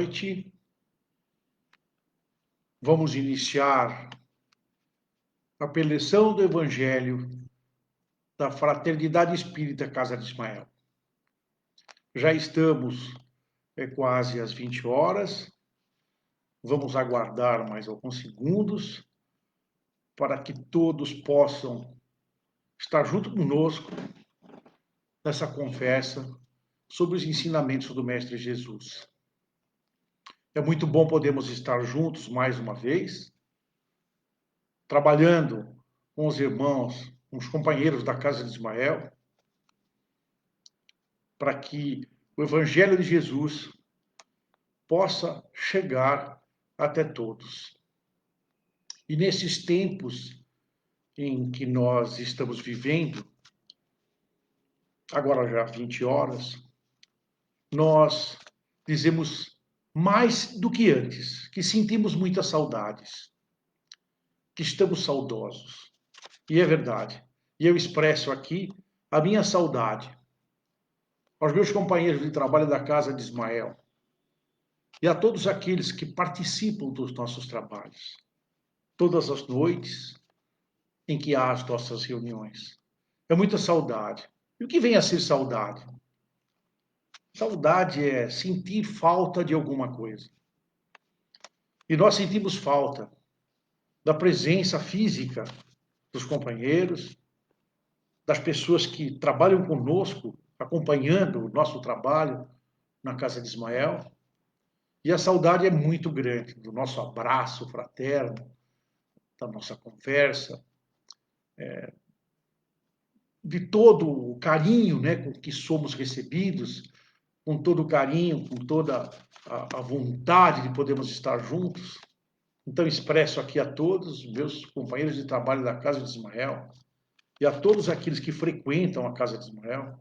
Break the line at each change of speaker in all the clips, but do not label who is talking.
noite. Vamos iniciar a preleção do Evangelho da Fraternidade Espírita Casa de Ismael. Já estamos quase às 20 horas. Vamos aguardar mais alguns segundos para que todos possam estar junto conosco nessa conversa sobre os ensinamentos do Mestre Jesus. É muito bom podermos estar juntos mais uma vez, trabalhando com os irmãos, com os companheiros da Casa de Ismael, para que o Evangelho de Jesus possa chegar até todos. E nesses tempos em que nós estamos vivendo, agora já 20 horas, nós dizemos mais do que antes, que sentimos muitas saudades, que estamos saudosos. E é verdade. E eu expresso aqui a minha saudade aos meus companheiros de trabalho da Casa de Ismael e a todos aqueles que participam dos nossos trabalhos, todas as noites em que há as nossas reuniões. É muita saudade. E o que vem a ser saudade? Saudade é sentir falta de alguma coisa. E nós sentimos falta da presença física dos companheiros, das pessoas que trabalham conosco, acompanhando o nosso trabalho na Casa de Ismael. E a saudade é muito grande do nosso abraço fraterno, da nossa conversa, de todo o carinho, né, com que somos recebidos, com todo o carinho, com toda a vontade de podermos estar juntos. Então, expresso aqui a todos os meus companheiros de trabalho da Casa de Ismael e a todos aqueles que frequentam a Casa de Ismael,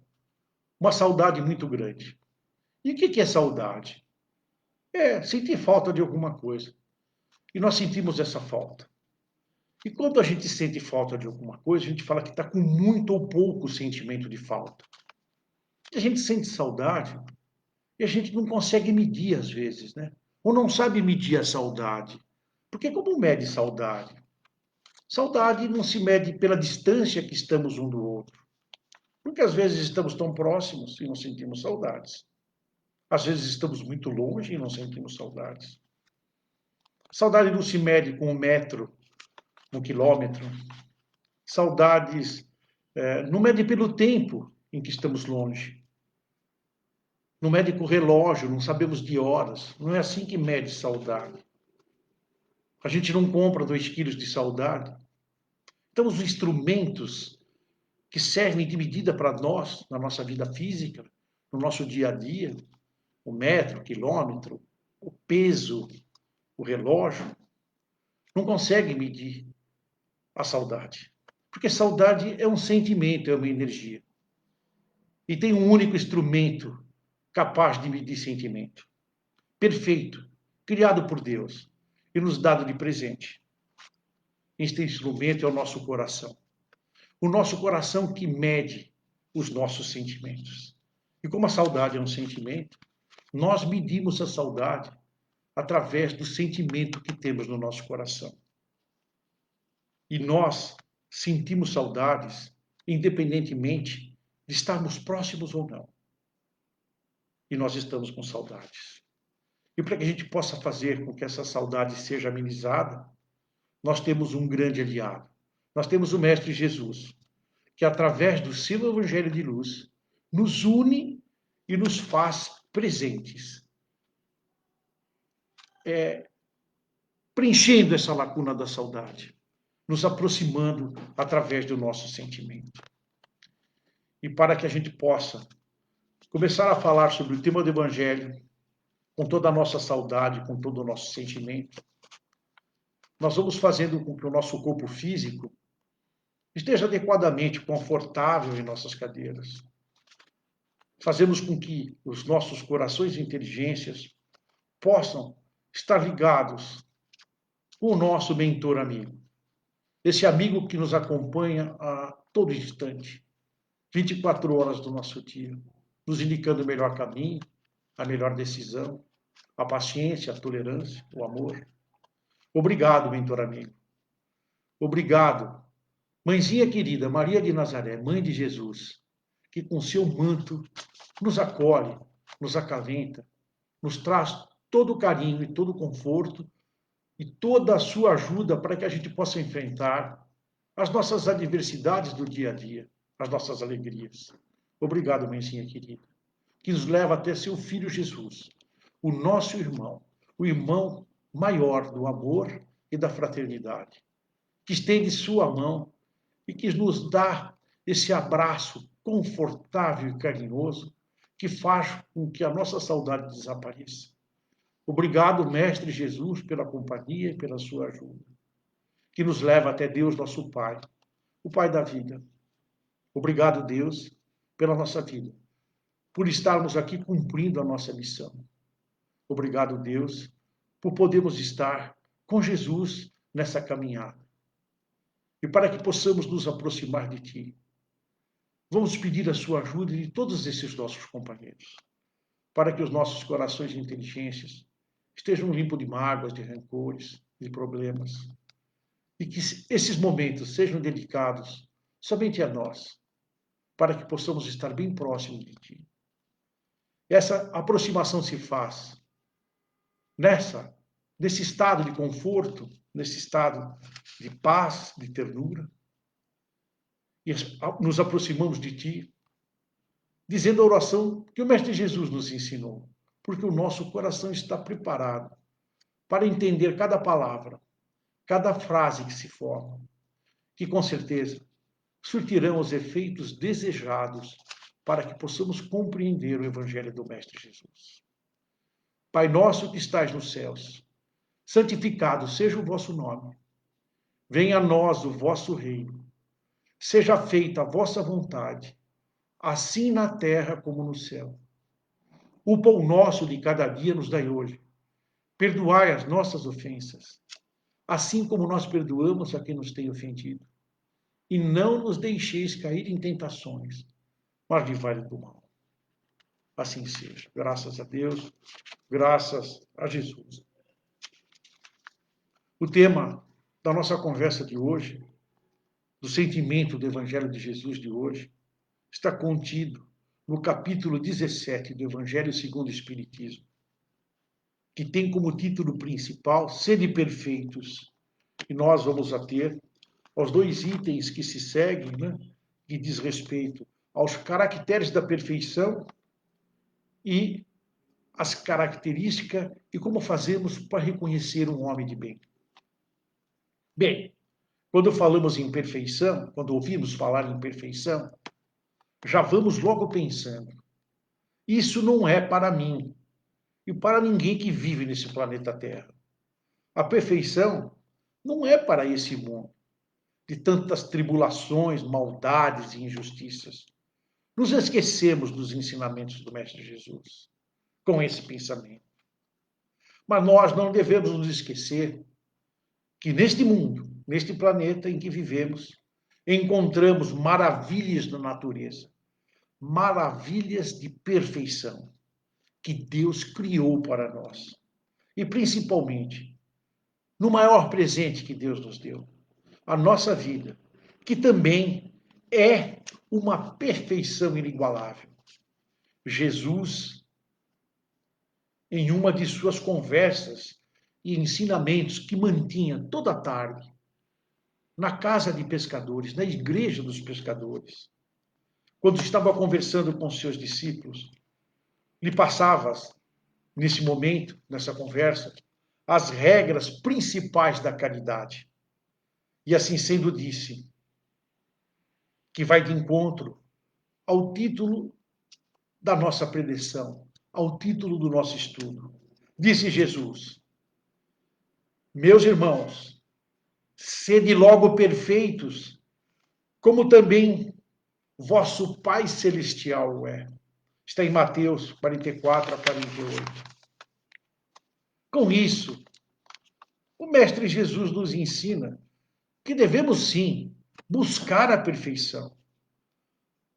uma saudade muito grande. E o que é saudade? É sentir falta de alguma coisa. E nós sentimos essa falta. E quando a gente sente falta de alguma coisa, a gente fala que está com muito ou pouco sentimento de falta. E a gente sente saudade e a gente não consegue medir às vezes, né? Ou não sabe medir a saudade. Porque como mede saudade? Saudade não se mede pela distância que estamos um do outro. Porque às vezes estamos tão próximos e não sentimos saudades. Às vezes estamos muito longe e não sentimos saudades. Saudade não se mede com um metro, um quilômetro. Saudades não mede pelo tempo em que estamos longe. Não mede com relógio, não sabemos de horas. Não é assim que mede saudade. A gente não compra 2 quilos de saudade. Então, os instrumentos que servem de medida para nós, na nossa vida física, no nosso dia a dia, o metro, o quilômetro, o peso, o relógio, não conseguem medir a saudade. Porque saudade é um sentimento, é uma energia. E tem um único instrumento capaz de medir sentimento. Perfeito, criado por Deus e nos dado de presente. Este instrumento é o nosso coração. O nosso coração que mede os nossos sentimentos. E como a saudade é um sentimento, nós medimos a saudade através do sentimento que temos no nosso coração. E nós sentimos saudades independentemente de estarmos próximos ou não. E nós estamos com saudades. E para que a gente possa fazer com que essa saudade seja amenizada, nós temos um grande aliado. Nós temos o Mestre Jesus, que através do seu Evangelho de luz, nos une e nos faz presentes. Preenchendo essa lacuna da saudade, nos aproximando através do nosso sentimento. E para que a gente possa começar a falar sobre o tema do Evangelho, com toda a nossa saudade, com todo o nosso sentimento, nós vamos fazendo com que o nosso corpo físico esteja adequadamente confortável em nossas cadeiras. Fazemos com que os nossos corações e inteligências possam estar ligados com o nosso mentor amigo. Esse amigo que nos acompanha a todo instante, 24 horas do nosso dia, nos indicando o melhor caminho, a melhor decisão, a paciência, a tolerância, o amor. Obrigado, mentor amigo. Obrigado, mãezinha querida, Maria de Nazaré, mãe de Jesus, que com seu manto nos acolhe, nos acalenta, nos traz todo o carinho e todo o conforto e toda a sua ajuda para que a gente possa enfrentar as nossas adversidades do dia a dia, as nossas alegrias. Obrigado, mãezinha querida, que nos leva até seu filho Jesus, o nosso irmão, o irmão maior do amor e da fraternidade, que estende sua mão e que nos dá esse abraço confortável e carinhoso que faz com que a nossa saudade desapareça. Obrigado, Mestre Jesus, pela companhia e pela sua ajuda, que nos leva até Deus, nosso Pai, o Pai da vida. Obrigado, Deus, pela nossa vida, por estarmos aqui cumprindo a nossa missão. Obrigado, Deus, por podermos estar com Jesus nessa caminhada. E para que possamos nos aproximar de Ti, vamos pedir a sua ajuda de todos esses nossos companheiros, para que os nossos corações e inteligências estejam limpos de mágoas, de rancores, de problemas, e que esses momentos sejam dedicados somente a nós, para que possamos estar bem próximos de Ti. Essa aproximação se faz nesse estado de conforto, nesse estado de paz, de ternura, e nos aproximamos de Ti, dizendo a oração que o Mestre Jesus nos ensinou, porque o nosso coração está preparado para entender cada palavra, cada frase que se forma, que com certeza surtirão os efeitos desejados para que possamos compreender o Evangelho do Mestre Jesus. Pai nosso que estais nos céus, santificado seja o vosso nome. Venha a nós o vosso reino. Seja feita a vossa vontade, assim na terra como no céu. O pão nosso de cada dia nos dai hoje. Perdoai as nossas ofensas, assim como nós perdoamos a quem nos tem ofendido. E não nos deixeis cair em tentações, mas livrai-nos do mal. Assim seja. Graças a Deus, graças a Jesus. O tema da nossa conversa de hoje, do sentimento do Evangelho de Jesus de hoje, está contido no capítulo 17 do Evangelho segundo o Espiritismo, que tem como título principal Sede Perfeitos. E nós vamos ter aos dois itens que se seguem, que diz respeito aos caracteres da perfeição e as características e como fazemos para reconhecer um homem de bem. Bem, quando falamos em perfeição, quando ouvimos falar em perfeição, já vamos logo pensando, isso não é para mim e para ninguém que vive nesse planeta Terra. A perfeição não é para esse mundo, de tantas tribulações, maldades e injustiças. Nos esquecemos dos ensinamentos do Mestre Jesus com esse pensamento. Mas nós não devemos nos esquecer que neste mundo, neste planeta em que vivemos, encontramos maravilhas da natureza, maravilhas de perfeição que Deus criou para nós. E principalmente, no maior presente que Deus nos deu, a nossa vida, que também é uma perfeição inigualável. Jesus, em uma de suas conversas e ensinamentos que mantinha toda a tarde, na casa de pescadores, na igreja dos pescadores, quando estava conversando com seus discípulos, lhe passava, nesse momento, nessa conversa, as regras principais da caridade. E assim sendo, disse que vai de encontro ao título da nossa preleção, ao título do nosso estudo. Disse Jesus: meus irmãos, sede logo perfeitos, como também vosso Pai Celestial o é. Está em Mateus 44 a 48. Com isso, o Mestre Jesus nos ensina que devemos sim buscar a perfeição,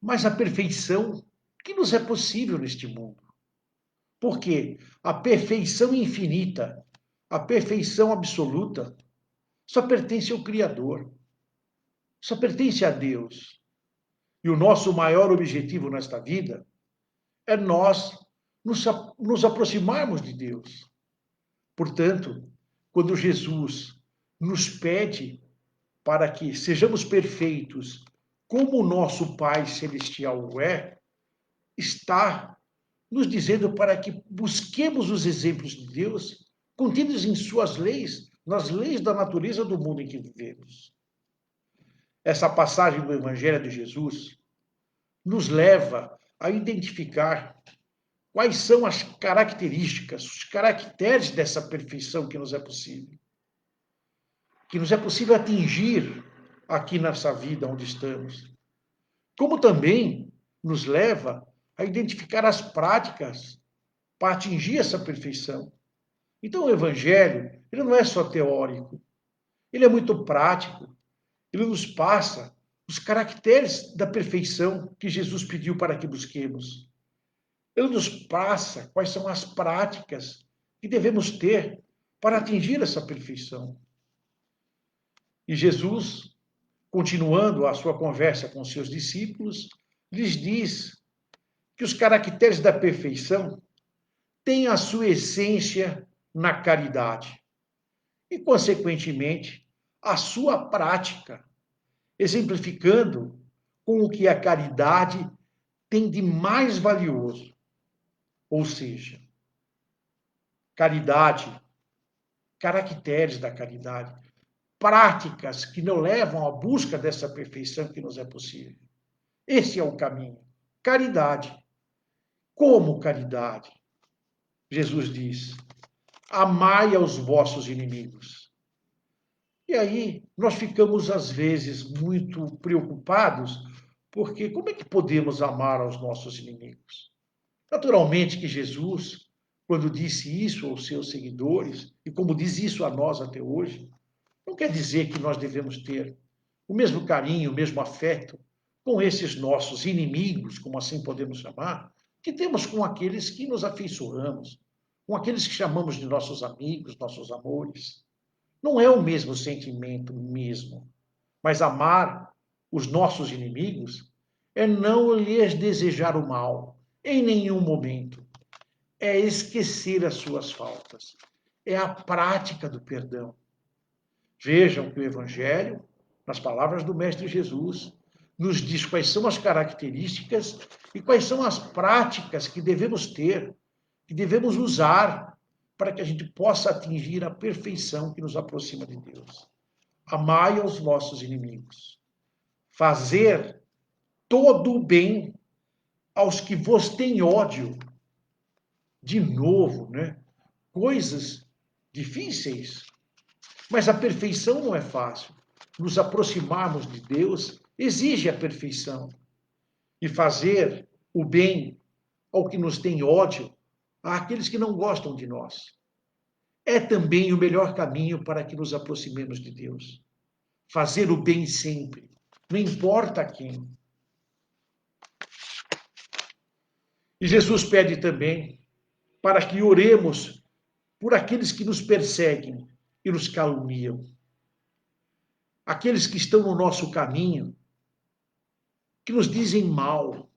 mas a perfeição que nos é possível neste mundo. Por quê? A perfeição infinita, a perfeição absoluta, só pertence ao Criador, só pertence a Deus. E o nosso maior objetivo nesta vida é nós nos aproximarmos de Deus. Portanto, quando Jesus nos pede para que sejamos perfeitos, como o nosso Pai Celestial o é, está nos dizendo para que busquemos os exemplos de Deus contidos em suas leis, nas leis da natureza do mundo em que vivemos. Essa passagem do Evangelho de Jesus nos leva a identificar quais são as características, os caracteres dessa perfeição que nos é possível atingir aqui nessa vida onde estamos. Como também nos leva a identificar as práticas para atingir essa perfeição. Então o Evangelho, ele não é só teórico, ele é muito prático, ele nos passa os caracteres da perfeição que Jesus pediu para que busquemos. Ele nos passa quais são as práticas que devemos ter para atingir essa perfeição. E Jesus, continuando a sua conversa com seus discípulos, lhes diz que os caracteres da perfeição têm a sua essência na caridade e, consequentemente, a sua prática, exemplificando com o que a caridade tem de mais valioso. Ou seja, caridade, caracteres da caridade, práticas que nos levam à busca dessa perfeição que nos é possível. Esse é o caminho. Caridade. Como caridade? Jesus diz: amai aos vossos inimigos. E aí nós ficamos, às vezes, muito preocupados, porque como é que podemos amar aos nossos inimigos? Naturalmente que Jesus, quando disse isso aos seus seguidores, e como diz isso a nós até hoje, não quer dizer que nós devemos ter o mesmo carinho, o mesmo afeto com esses nossos inimigos, como assim podemos chamar, que temos com aqueles que nos afeiçoamos, com aqueles que chamamos de nossos amigos, nossos amores. Não é o mesmo sentimento mesmo, mas amar os nossos inimigos é não lhes desejar o mal em nenhum momento. É esquecer as suas faltas. É a prática do perdão. Vejam que o Evangelho, nas palavras do Mestre Jesus, nos diz quais são as características e quais são as práticas que devemos ter, que devemos usar para que a gente possa atingir a perfeição que nos aproxima de Deus. Amai aos vossos inimigos. Fazer todo o bem aos que vos têm ódio. De novo, né? Coisas difíceis, mas a perfeição não é fácil. Nos aproximarmos de Deus exige a perfeição. E fazer o bem ao que nos tem ódio, àqueles que não gostam de nós, é também o melhor caminho para que nos aproximemos de Deus. Fazer o bem sempre, não importa a quem. E Jesus pede também para que oremos por aqueles que nos perseguem e nos caluniam. Aqueles que estão no nosso caminho, que nos dizem mal,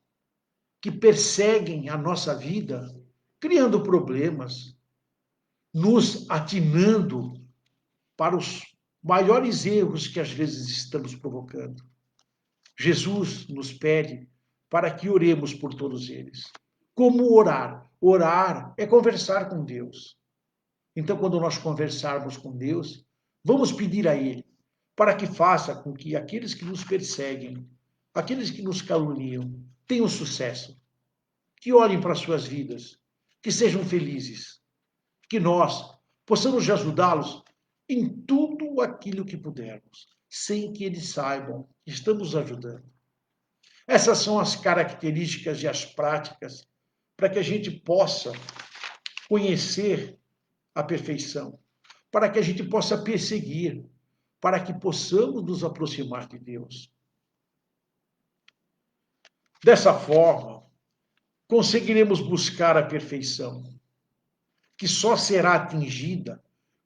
que perseguem a nossa vida, criando problemas, nos atinando para os maiores erros que às vezes estamos provocando. Jesus nos pede para que oremos por todos eles. Como orar? Orar é conversar com Deus. Então, quando nós conversarmos com Deus, vamos pedir a Ele para que faça com que aqueles que nos perseguem, aqueles que nos caluniam, tenham sucesso, que olhem para as suas vidas, que sejam felizes, que nós possamos ajudá-los em tudo aquilo que pudermos, sem que eles saibam que estamos ajudando. Essas são as características e as práticas para que a gente possa conhecer a perfeição, para que a gente possa perseguir, para que possamos nos aproximar de Deus. Dessa forma, conseguiremos buscar a perfeição que só será atingida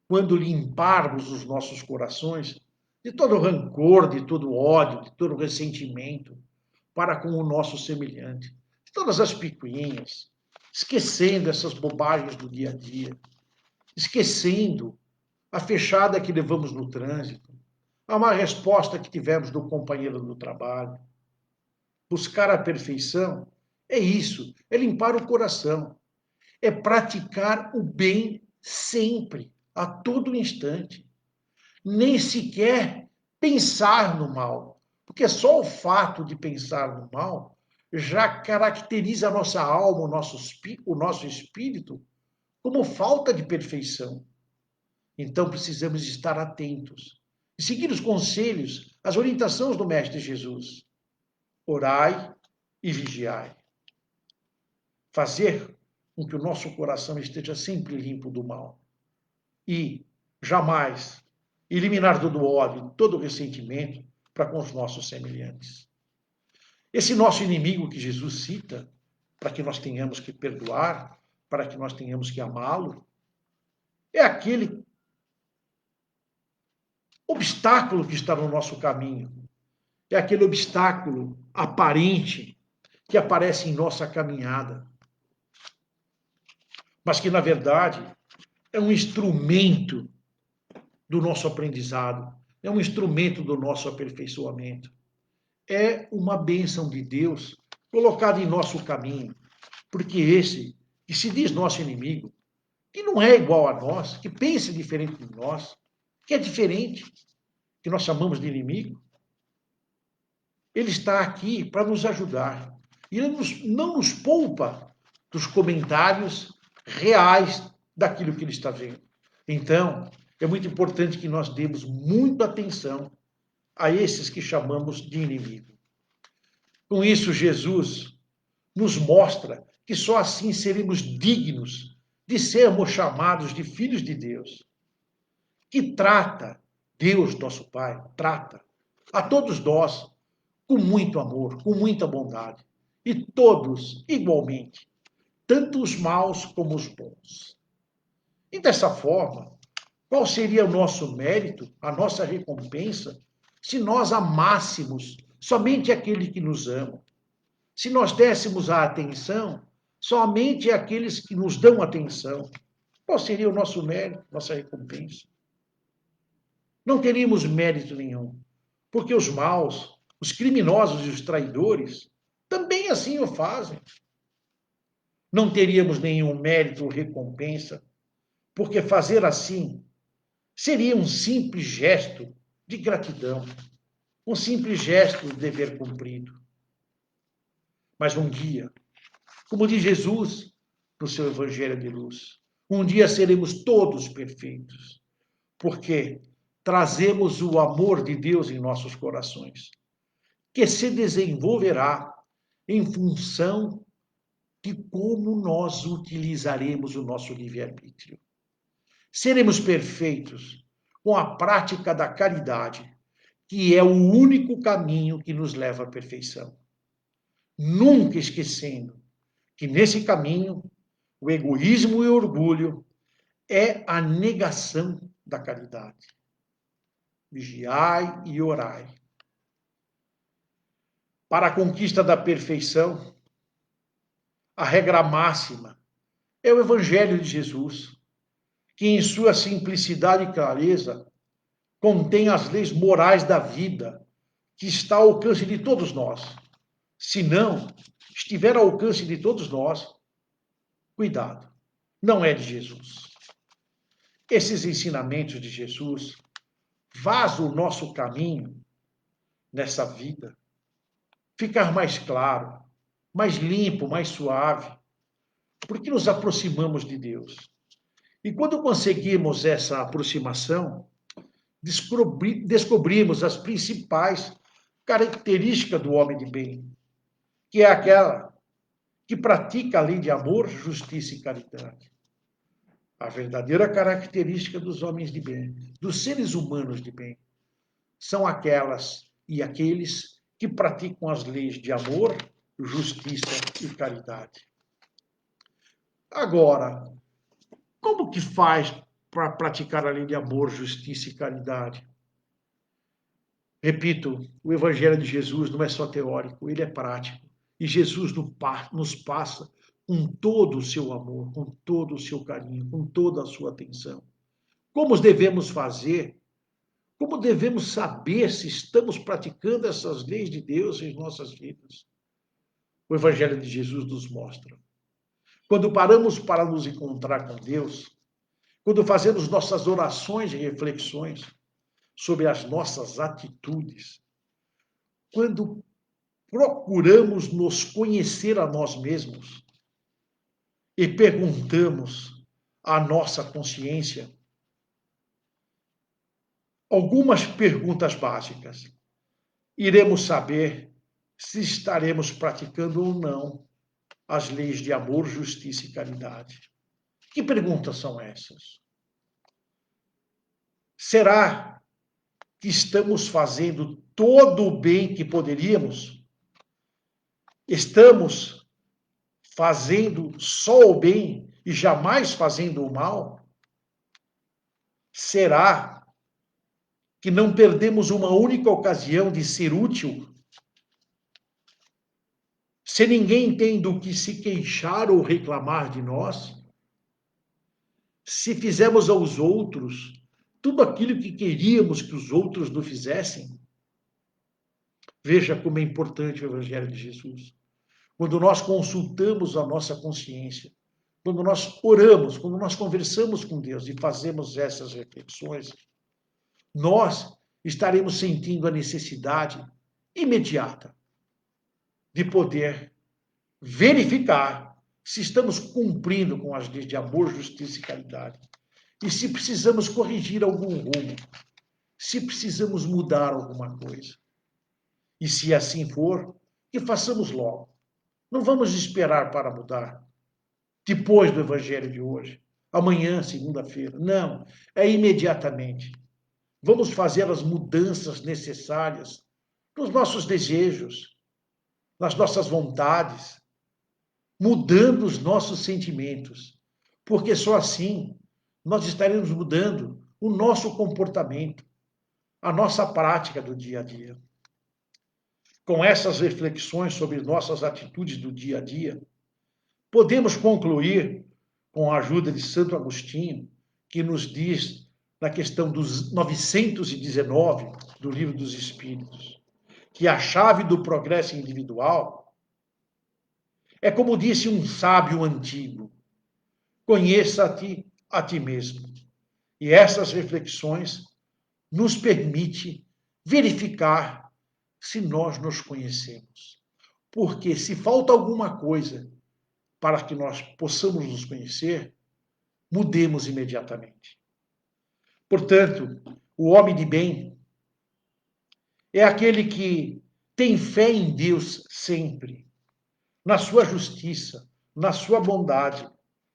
quando limparmos os nossos corações de todo rancor, de todo ódio, de todo ressentimento para com o nosso semelhante, de todas as picuinhas, esquecendo essas bobagens do dia a dia, esquecendo a fechada que levamos no trânsito, a má resposta que tivemos do companheiro do trabalho. Buscar a perfeição é isso, é limpar o coração, é praticar o bem sempre, a todo instante. Nem sequer pensar no mal, porque só o fato de pensar no mal já caracteriza a nossa alma, o nosso espírito, como falta de perfeição. Então precisamos estar atentos e seguir os conselhos, as orientações do Mestre Jesus. Orai e vigiai. Fazer com que o nosso coração esteja sempre limpo do mal. E jamais eliminar todo o ódio, todo o ressentimento para com os nossos semelhantes. Esse nosso inimigo que Jesus cita, para que nós tenhamos que perdoar, para que nós tenhamos que amá-lo, é aquele obstáculo que está no nosso caminho. É aquele obstáculo aparente que aparece em nossa caminhada. Mas que, na verdade, é um instrumento do nosso aprendizado, é um instrumento do nosso aperfeiçoamento. É uma bênção de Deus colocada em nosso caminho, porque esse, que se diz nosso inimigo, que não é igual a nós, que pensa diferente de nós, que é diferente, que nós chamamos de inimigo, ele está aqui para nos ajudar. E ele não nos poupa dos comentários reais daquilo que ele está vendo. Então, é muito importante que nós demos muita atenção a esses que chamamos de inimigo. Com isso, Jesus nos mostra que só assim seremos dignos de sermos chamados de filhos de Deus, que trata, Deus, nosso Pai, trata a todos nós com muito amor, com muita bondade, e todos igualmente, tanto os maus como os bons. E dessa forma, qual seria o nosso mérito, a nossa recompensa, se nós amássemos somente aquele que nos ama? Se nós dessemos a atenção somente àqueles que nos dão atenção, qual seria o nosso mérito, nossa recompensa? Não teríamos mérito nenhum, porque os maus, os criminosos e os traidores também assim o fazem. Não teríamos nenhum mérito ou recompensa, porque fazer assim seria um simples gesto de gratidão, um simples gesto de dever cumprido. Mas um dia, como diz Jesus no seu Evangelho de Luz, um dia seremos todos perfeitos, porque trazemos o amor de Deus em nossos corações, que se desenvolverá em função de como nós utilizaremos o nosso livre-arbítrio. Seremos perfeitos com a prática da caridade, que é o único caminho que nos leva à perfeição. Nunca esquecendo que nesse caminho o egoísmo e o orgulho é a negação da caridade. Vigiai e orai. Para a conquista da perfeição, a regra máxima é o Evangelho de Jesus, que em sua simplicidade e clareza contém as leis morais da vida, que está ao alcance de todos nós. Se não estiver ao alcance de todos nós, cuidado, não é de Jesus. Esses ensinamentos de Jesus fazem o nosso caminho nessa vida ficar mais claro, mais limpo, mais suave, porque nos aproximamos de Deus. E quando conseguimos essa aproximação, descobrimos as principais características do homem de bem, que é aquela que pratica a lei de amor, justiça e caridade. A verdadeira característica dos homens de bem, dos seres humanos de bem, são aquelas e aqueles que praticam as leis de amor, justiça e caridade. Agora, Como que faz para praticar a lei de amor, justiça e caridade? Repito, o Evangelho de Jesus não é só teórico, ele é prático. E Jesus nos passa com todo o seu amor, com todo o seu carinho, com toda a sua atenção. Como devemos fazer? Como devemos saber se estamos praticando essas leis de Deus em nossas vidas? O Evangelho de Jesus nos mostra. Quando paramos para nos encontrar com Deus, quando fazemos nossas orações e reflexões sobre as nossas atitudes, quando procuramos nos conhecer a nós mesmos e perguntamos à nossa consciência algumas perguntas básicas, iremos saber se estaremos praticando ou não as leis de amor, justiça e caridade. Que perguntas são essas? Será que estamos fazendo todo o bem que poderíamos? Estamos fazendo só o bem e jamais fazendo o mal? Será que não perdemos uma única ocasião de ser útil? Se ninguém tem do que se queixar ou reclamar de nós? Se fizemos aos outros tudo aquilo que queríamos que os outros nos fizessem? Veja como é importante o Evangelho de Jesus. Quando nós consultamos a nossa consciência, quando nós oramos, quando nós conversamos com Deus e fazemos essas reflexões, nós estaremos sentindo a necessidade imediata de poder verificar se estamos cumprindo com as leis de amor, justiça e caridade. E se precisamos corrigir algum rumo, se precisamos mudar alguma coisa. E se assim for, que façamos logo. Não vamos esperar para mudar depois do Evangelho de hoje, amanhã, segunda-feira. Não, é imediatamente. Vamos fazer as mudanças necessárias nos nossos desejos, nas nossas vontades, mudando os nossos sentimentos, porque só assim nós estaremos mudando o nosso comportamento, a nossa prática do dia a dia. Com essas reflexões sobre nossas atitudes do dia a dia, podemos concluir, com a ajuda de Santo Agostinho, que nos diz na questão dos 919 do Livro dos Espíritos, que a chave do progresso individual é como disse um sábio antigo: conheça-te a ti mesmo. E essas reflexões nos permite verificar se nós nos conhecemos. Porque se falta alguma coisa para que nós possamos nos conhecer, mudemos imediatamente. Portanto, o homem de bem é aquele que tem fé em Deus sempre, na sua justiça, na sua bondade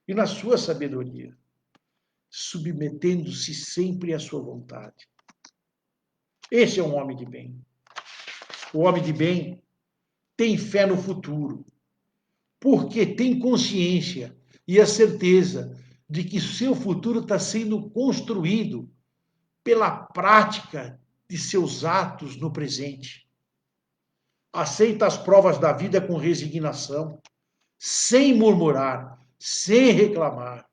e na sua sabedoria, submetendo-se sempre à sua vontade. Esse é um homem de bem. O homem de bem tem fé no futuro, porque tem consciência e a certeza de que seu futuro está sendo construído pela prática de seus atos no presente. Aceita as provas da vida com resignação, sem murmurar, sem reclamar,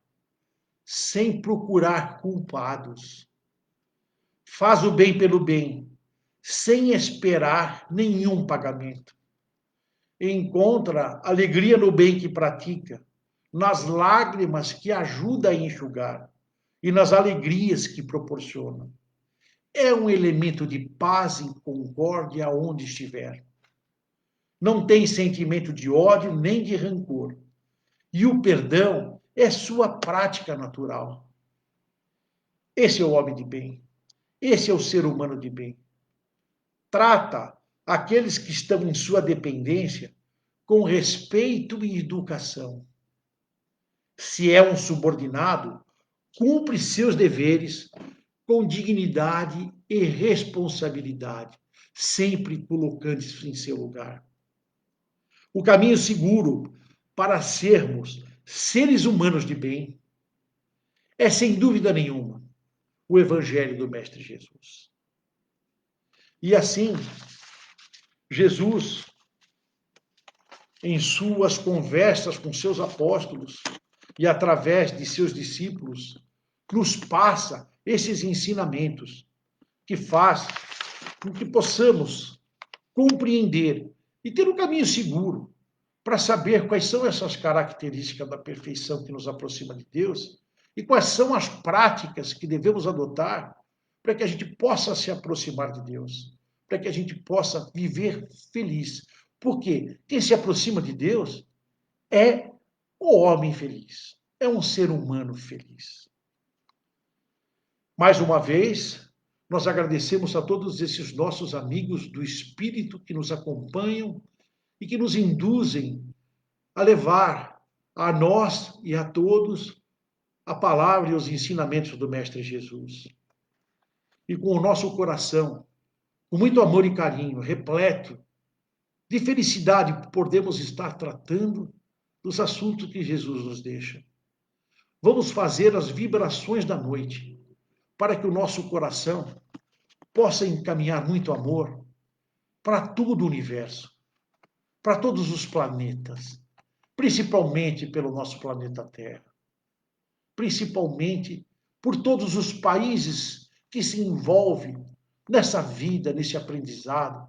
sem procurar culpados. Faz o bem pelo bem, sem esperar nenhum pagamento. Encontra alegria no bem que pratica, nas lágrimas que ajuda a enxugar e nas alegrias que proporciona. É um elemento de paz e concórdia aonde estiver. Não tem sentimento de ódio nem de rancor. E o perdão é sua prática natural. Esse é o homem de bem. Esse é o ser humano de bem. Trata aqueles que estão em sua dependência com respeito e educação. Se é um subordinado, cumpre seus deveres com dignidade e responsabilidade, sempre colocando-se em seu lugar. O caminho seguro para sermos seres humanos de bem é, sem dúvida nenhuma, o Evangelho do Mestre Jesus. E assim, Jesus, em suas conversas com seus apóstolos e através de seus discípulos, nos passa esses ensinamentos que faz com que possamos compreender e ter um caminho seguro para saber quais são essas características da perfeição que nos aproxima de Deus e quais são as práticas que devemos adotar para que a gente possa se aproximar de Deus, para que a gente possa viver feliz. Porque quem se aproxima de Deus é o homem feliz, é um ser humano feliz. Mais uma vez, nós agradecemos a todos esses nossos amigos do Espírito que nos acompanham e que nos induzem a levar a nós e a todos a palavra e os ensinamentos do Mestre Jesus. E com o nosso coração, com muito amor e carinho, repleto de felicidade, podemos estar tratando dos assuntos que Jesus nos deixa. Vamos fazer as vibrações da noite, para que o nosso coração possa encaminhar muito amor para todo o universo, para todos os planetas, principalmente pelo nosso planeta Terra, principalmente por todos os países que se envolvem nessa vida, nesse aprendizado,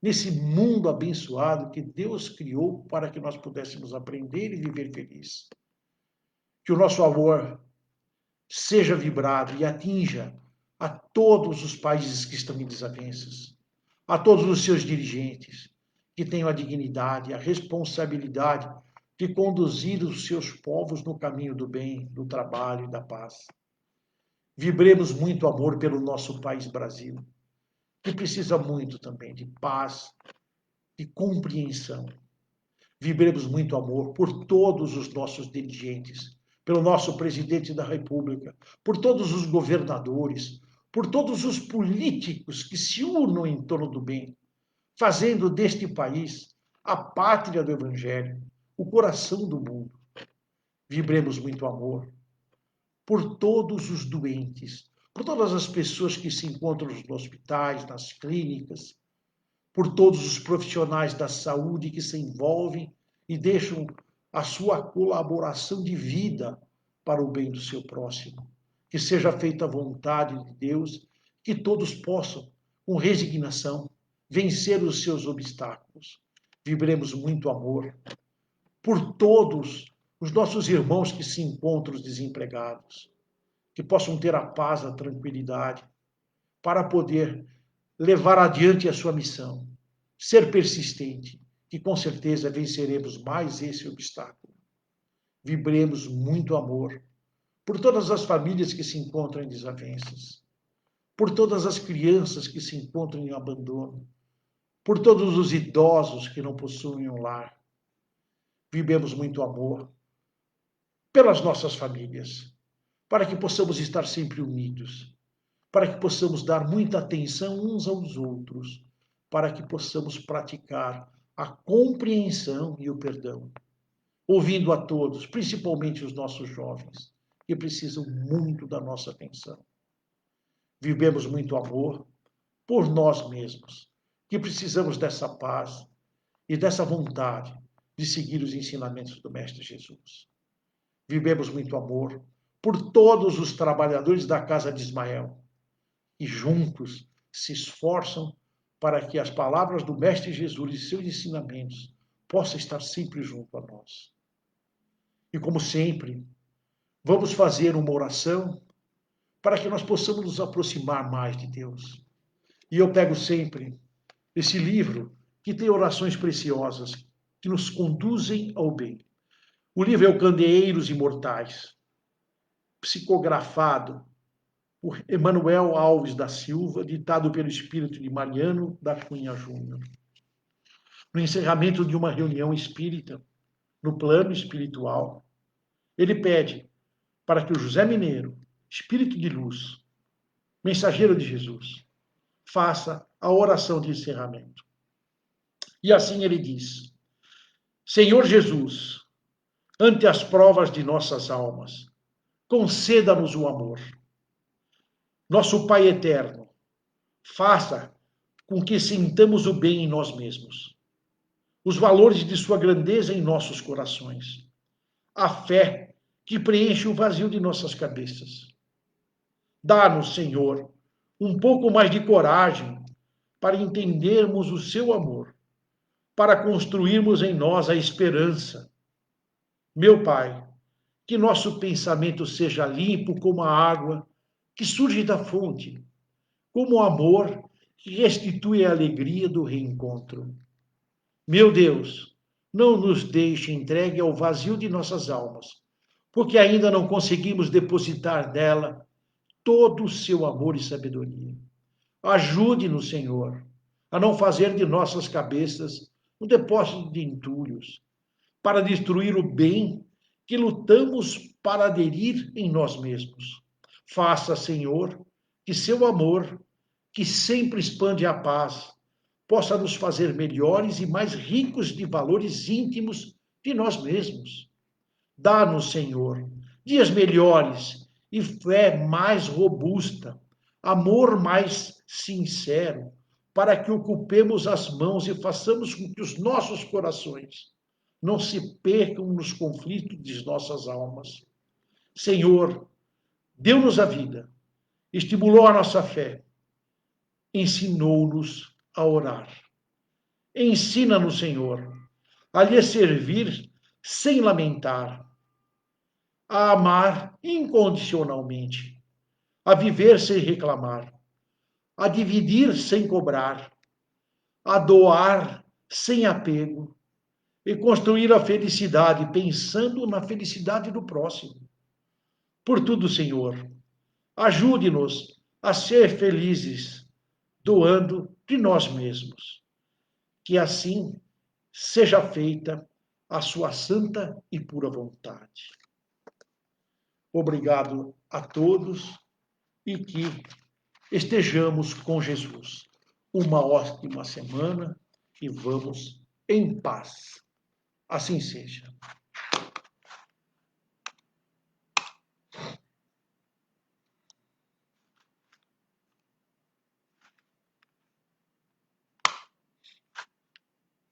nesse mundo abençoado que Deus criou para que nós pudéssemos aprender e viver feliz. Que o nosso amor seja vibrado e atinja a todos os países que estão em desavenças, a todos os seus dirigentes, que tenham a dignidade, a responsabilidade de conduzir os seus povos no caminho do bem, do trabalho e da paz. Vibremos muito amor pelo nosso país Brasil, que precisa muito também de paz, de compreensão. Vibremos muito amor por todos os nossos dirigentes, pelo nosso presidente da República, por todos os governadores, por todos os políticos que se unam em torno do bem, fazendo deste país a pátria do Evangelho, o coração do mundo. Vibremos muito amor por todos os doentes, por todas as pessoas que se encontram nos hospitais, nas clínicas, por todos os profissionais da saúde que se envolvem e deixam a sua colaboração de vida para o bem do seu próximo. Que seja feita a vontade de Deus, que todos possam, com resignação, vencer os seus obstáculos. Vibremos muito amor por todos os nossos irmãos que se encontram desempregados, que possam ter a paz, a tranquilidade, para poder levar adiante a sua missão, ser persistente, que com certeza venceremos mais esse obstáculo. Vibremos muito amor por todas as famílias que se encontram em desavenças, por todas as crianças que se encontram em abandono, por todos os idosos que não possuem um lar. Vivemos muito amor pelas nossas famílias, para que possamos estar sempre unidos, para que possamos dar muita atenção uns aos outros, para que possamos praticar a compreensão e o perdão, ouvindo a todos, principalmente os nossos jovens, que precisam muito da nossa atenção. Vivemos muito amor por nós mesmos, que precisamos dessa paz e dessa vontade de seguir os ensinamentos do Mestre Jesus. Vivemos muito amor por todos os trabalhadores da casa de Ismael, e juntos se esforçam para que as palavras do Mestre Jesus e seus ensinamentos possam estar sempre junto a nós. E como sempre, vamos fazer uma oração para que nós possamos nos aproximar mais de Deus. E eu pego sempre esse livro que tem orações preciosas que nos conduzem ao bem. O livro é o Candeeiros Imortais, psicografado por Emanuel Alves da Silva, ditado pelo espírito de Mariano da Cunha Júnior. No encerramento de uma reunião espírita, no plano espiritual, ele pede para que o José Mineiro, espírito de luz, mensageiro de Jesus, faça a oração de encerramento. E assim ele diz: Senhor Jesus, ante as provas de nossas almas, conceda-nos o amor. Nosso Pai eterno, faça com que sintamos o bem em nós mesmos, os valores de sua grandeza em nossos corações, a fé que preenche o vazio de nossas cabeças. Dá-nos, Senhor, um pouco mais de coragem para entendermos o seu amor, para construirmos em nós a esperança. Meu Pai, que nosso pensamento seja limpo como a água que surge da fonte, como o amor que restitui a alegria do reencontro. Meu Deus, não nos deixe entregue ao vazio de nossas almas, porque ainda não conseguimos depositar nela todo o seu amor e sabedoria. Ajude-nos, Senhor, a não fazer de nossas cabeças um depósito de entulhos, para destruir o bem que lutamos para aderir em nós mesmos. Faça, Senhor, que seu amor, que sempre expande a paz, possa nos fazer melhores e mais ricos de valores íntimos de nós mesmos. Dá-nos, Senhor, dias melhores e fé mais robusta, amor mais sincero, para que ocupemos as mãos e façamos com que os nossos corações não se percam nos conflitos de nossas almas. Senhor, deu-nos a vida, estimulou a nossa fé, ensinou-nos a orar. Ensina-nos, Senhor, a lhe servir sem lamentar, a amar incondicionalmente, a viver sem reclamar, a dividir sem cobrar, a doar sem apego e construir a felicidade pensando na felicidade do próximo. Por tudo, Senhor, ajude-nos a ser felizes, doando de nós mesmos. Que assim seja feita a sua santa e pura vontade. Obrigado a todos e que estejamos com Jesus. Uma ótima semana e vamos em paz. Assim seja.